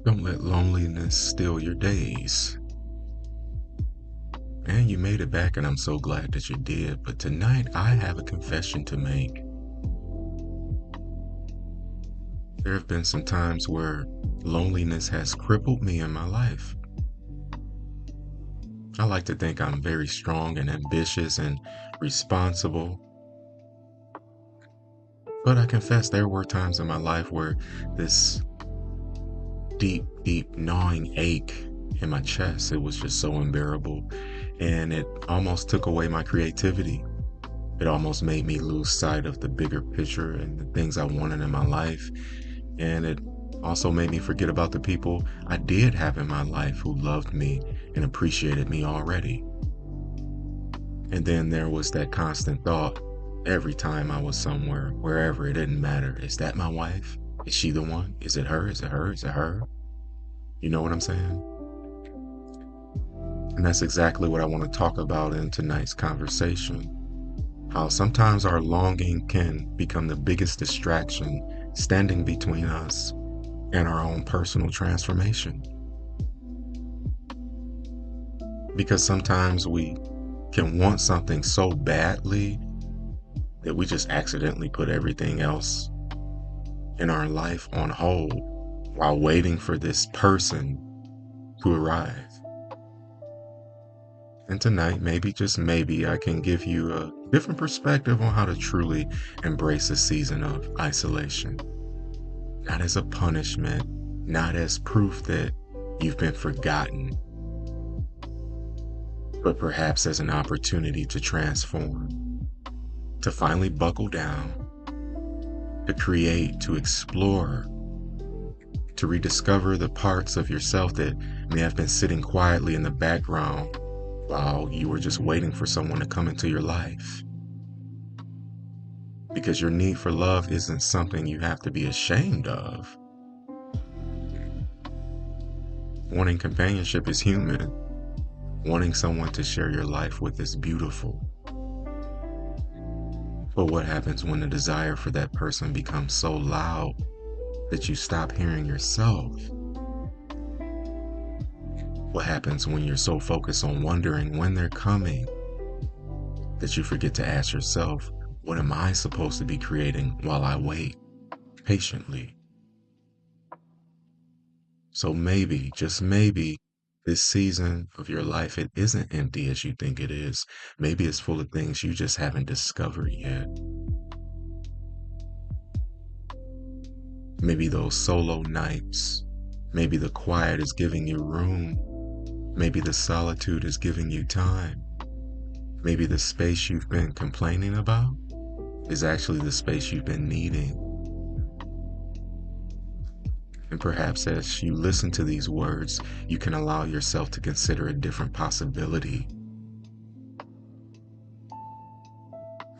Don't let loneliness steal your days. And you made it back, and I'm so glad that you did. But tonight, I have a confession to make. There have been some times where loneliness has crippled me in my life. I like to think I'm very strong and ambitious and responsible. But I confess there were times in my life where this deep, deep gnawing ache in my chest, it was just so unbearable. And it almost took away my creativity. It almost made me lose sight of the bigger picture and the things I wanted in my life. And it also made me forget about the people I did have in my life who loved me and appreciated me already. And then there was that constant thought every time I was somewhere, wherever, it didn't matter. Is that my wife? Is she the one? Is it her? Is it her? Is it her? You know what I'm saying? And that's exactly what I want to talk about in tonight's conversation. How sometimes our longing can become the biggest distraction standing between us and our own personal transformation. Because sometimes we can want something so badly that we just accidentally put everything else in our life on hold while waiting for this person to arrive. And tonight, maybe, just maybe, I can give you a different perspective on how to truly embrace a season of isolation. Not as a punishment, not as proof that you've been forgotten, but perhaps as an opportunity to transform, to finally buckle down, to create, to explore, to rediscover the parts of yourself that may have been sitting quietly in the background while you were just waiting for someone to come into your life. Because your need for love isn't something you have to be ashamed of. Wanting companionship is human. Wanting someone to share your life with is beautiful. But what happens when the desire for that person becomes so loud that you stop hearing yourself? What happens when you're so focused on wondering when they're coming that you forget to ask yourself, what am I supposed to be creating while I wait patiently? So maybe, just maybe, this season of your life, it isn't empty as you think it is. Maybe it's full of things you just haven't discovered yet. Maybe those solo nights, maybe the quiet is giving you room. Maybe the solitude is giving you time. Maybe the space you've been complaining about is actually the space you've been needing. And perhaps as you listen to these words, you can allow yourself to consider a different possibility.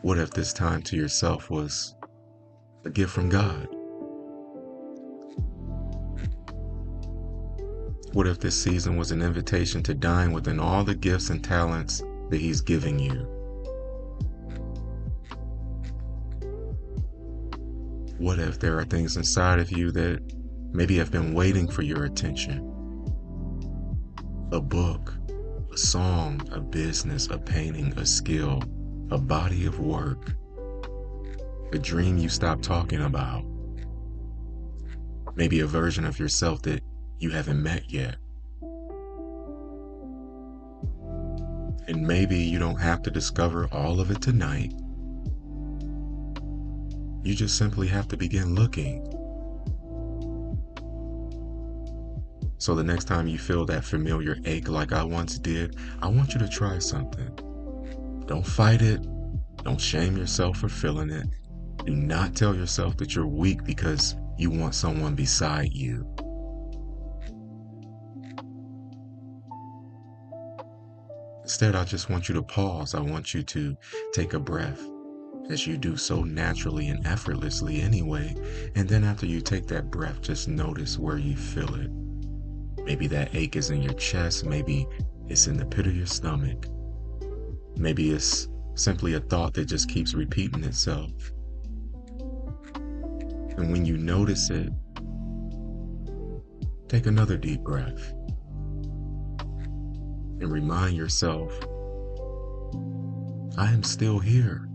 What if this time to yourself was a gift from God? What if this season was an invitation to dine within all the gifts and talents that He's giving you? What if there are things inside of you that maybe have been waiting for your attention? A book, a song, a business, a painting, a skill, a body of work, a dream you stopped talking about. Maybe a version of yourself that you haven't met yet. And maybe you don't have to discover all of it tonight. You just simply have to begin looking. So the next time you feel that familiar ache like I once did, I want you to try something. Don't fight it. Don't shame yourself for feeling it. Do not tell yourself that you're weak because you want someone beside you. Instead, I just want you to pause. I want you to take a breath, as you do so naturally and effortlessly anyway. And then after you take that breath, just notice where you feel it. Maybe that ache is in your chest. Maybe it's in the pit of your stomach. Maybe it's simply a thought that just keeps repeating itself. And when you notice it, Take another deep breath and remind yourself, I am still here.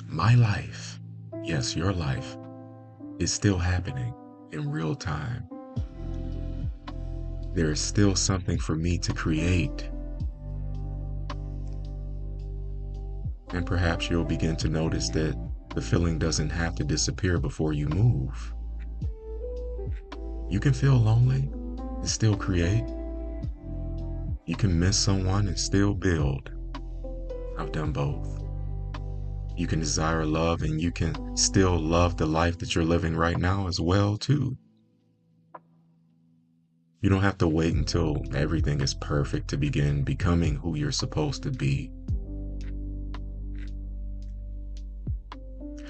My life, yes, your life, is still happening in real time. There is still something for me to create. And perhaps you'll begin to notice that the feeling doesn't have to disappear before you move. You can feel lonely and still create. You can miss someone and still build. I've done both. You can desire love and you can still love the life that you're living right now as well too. You don't have to wait until everything is perfect to begin becoming who you're supposed to be.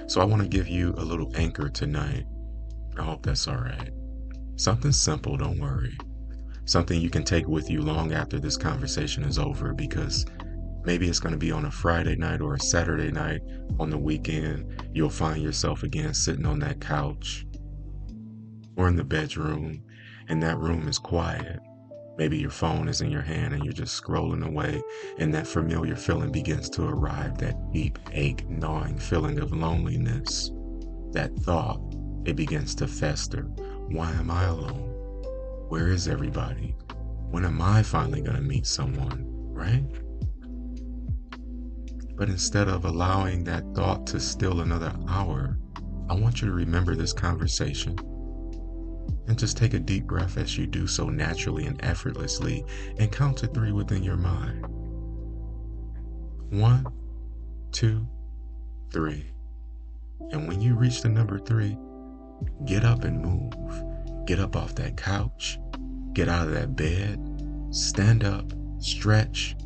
So I want to give you a little anchor tonight. I hope that's all right. Something simple, don't worry. Something you can take with you long after this conversation is over, because maybe it's going to be on a Friday night or a Saturday night on the weekend. You'll find yourself again sitting on that couch or in the bedroom, and that room is quiet. Maybe your phone is in your hand and you're just scrolling away, and that familiar feeling begins to arrive, that deep ache, gnawing feeling of loneliness. That thought, it begins to fester. Why am I alone? Where is everybody? When am I finally going to meet someone, right? But instead of allowing that thought to still another hour, I want you to remember this conversation and just take a deep breath as you do so, naturally and effortlessly, and count to 3 within your mind. 1, 2, 3. And when you reach the number 3, get up and move. Get up off that couch, get out of that bed, stand up, stretch,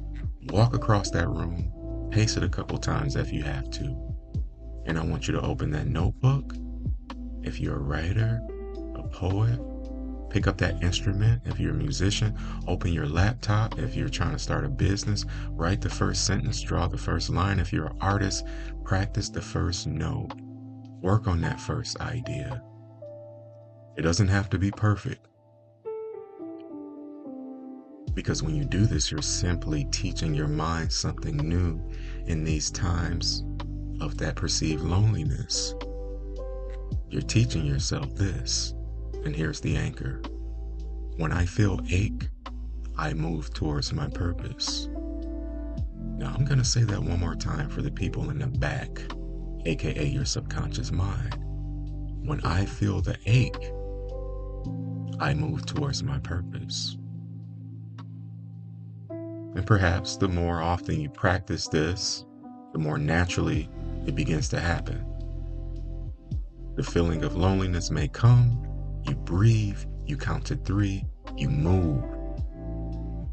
walk across that room, pace it a couple times if you have to. And I want you to open that notebook. If you're a writer, a poet, pick up that instrument. If you're a musician, open your laptop. If you're trying to start a business, write the first sentence, draw the first line. If you're an artist, practice the first note. Work on that first idea. It doesn't have to be perfect, because when you do this, you're simply teaching your mind something new in these times of that perceived loneliness. You're teaching yourself this, and here's the anchor. When I feel ache, I move towards my purpose. Now I'm going to say that one more time for the people in the back, aka your subconscious mind. When I feel the ache, I move towards my purpose. And perhaps the more often you practice this, the more naturally it begins to happen. The feeling of loneliness may come, you breathe, you count to 3, you move.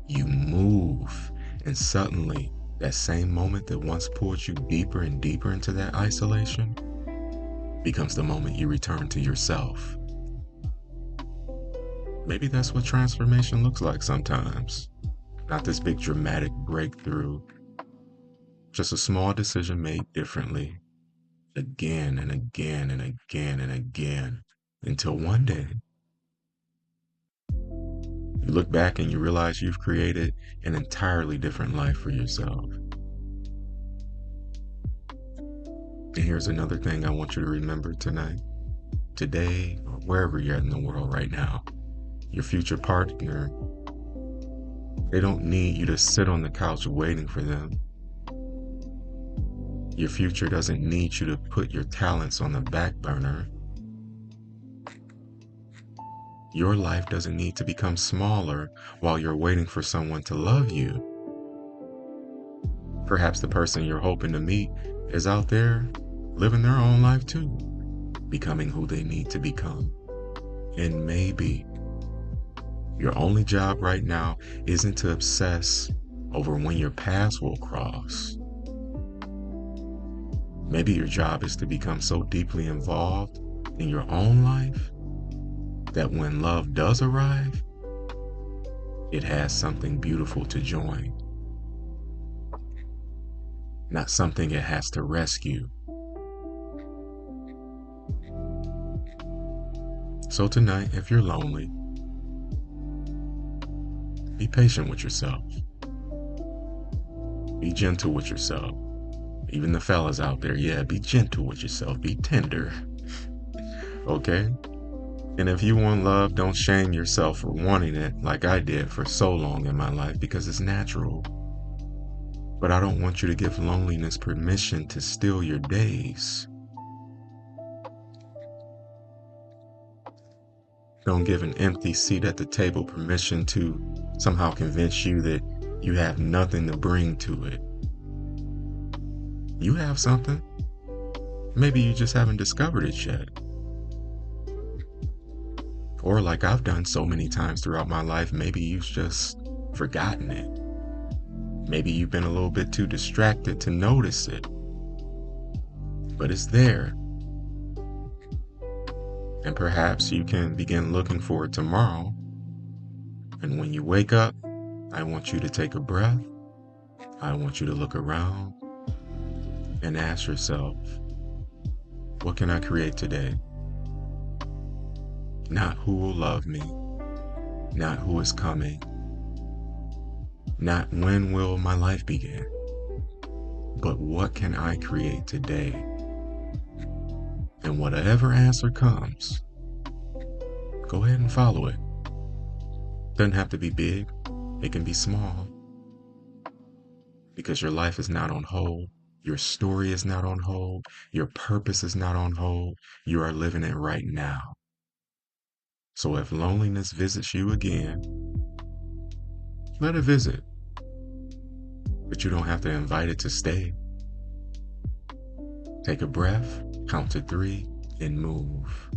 You move, and suddenly that same moment that once pulled you deeper and deeper into that isolation becomes the moment you return to yourself. Maybe that's what transformation looks like sometimes. Not this big dramatic breakthrough, just a small decision made differently, again and again and again and again, until one day you look back and you realize you've created an entirely different life for yourself. And here's another thing I want you to remember tonight, today, or wherever you're at in the world right now. Your future partner, they don't need you to sit on the couch waiting for them. Your future doesn't need you to put your talents on the back burner. Your life doesn't need to become smaller while you're waiting for someone to love you. Perhaps the person you're hoping to meet is out there living their own life too, becoming who they need to become. And maybe your only job right now isn't to obsess over when your paths will cross. Maybe your job is to become so deeply involved in your own life that when love does arrive, it has something beautiful to join, not something it has to rescue. So tonight, if you're lonely, Be patient with yourself. Be gentle with yourself. Even the fellas out there, yeah, be gentle with yourself. Be tender. Okay? And if you want love, don't shame yourself for wanting it like I did for so long in my life because it's natural. But I don't want you to give loneliness permission to steal your days. Don't give an empty seat at the table permission to somehow convince you that you have nothing to bring to it. You have something. Maybe you just haven't discovered it yet. Or like I've done so many times throughout my life, maybe you've just forgotten it. Maybe you've been a little bit too distracted to notice it. But it's there. And perhaps you can begin looking for it tomorrow. And when you wake up, I want you to take a breath. I want you to look around and ask yourself, what can I create today? Not who will love me, not who is coming, not when will my life begin, but what can I create today? And whatever answer comes, go ahead and follow it. Doesn't have to be big, it can be small. Because your life is not on hold, your story is not on hold, your purpose is not on hold, you are living it right now. So if loneliness visits you again, let it visit. But you don't have to invite it to stay. Take a breath, count to 3, and move.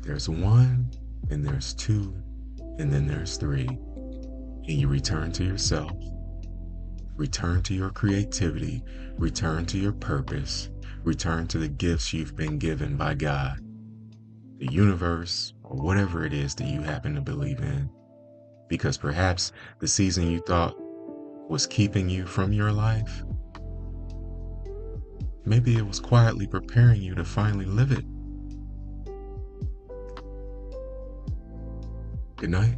There's 1, and there's 2, and then there's 3. And you return to yourself, return to your creativity, return to your purpose, return to the gifts you've been given by God, the universe, or whatever it is that you happen to believe in. Because perhaps the season you thought was keeping you from your life, maybe it was quietly preparing you to finally live it. Good night.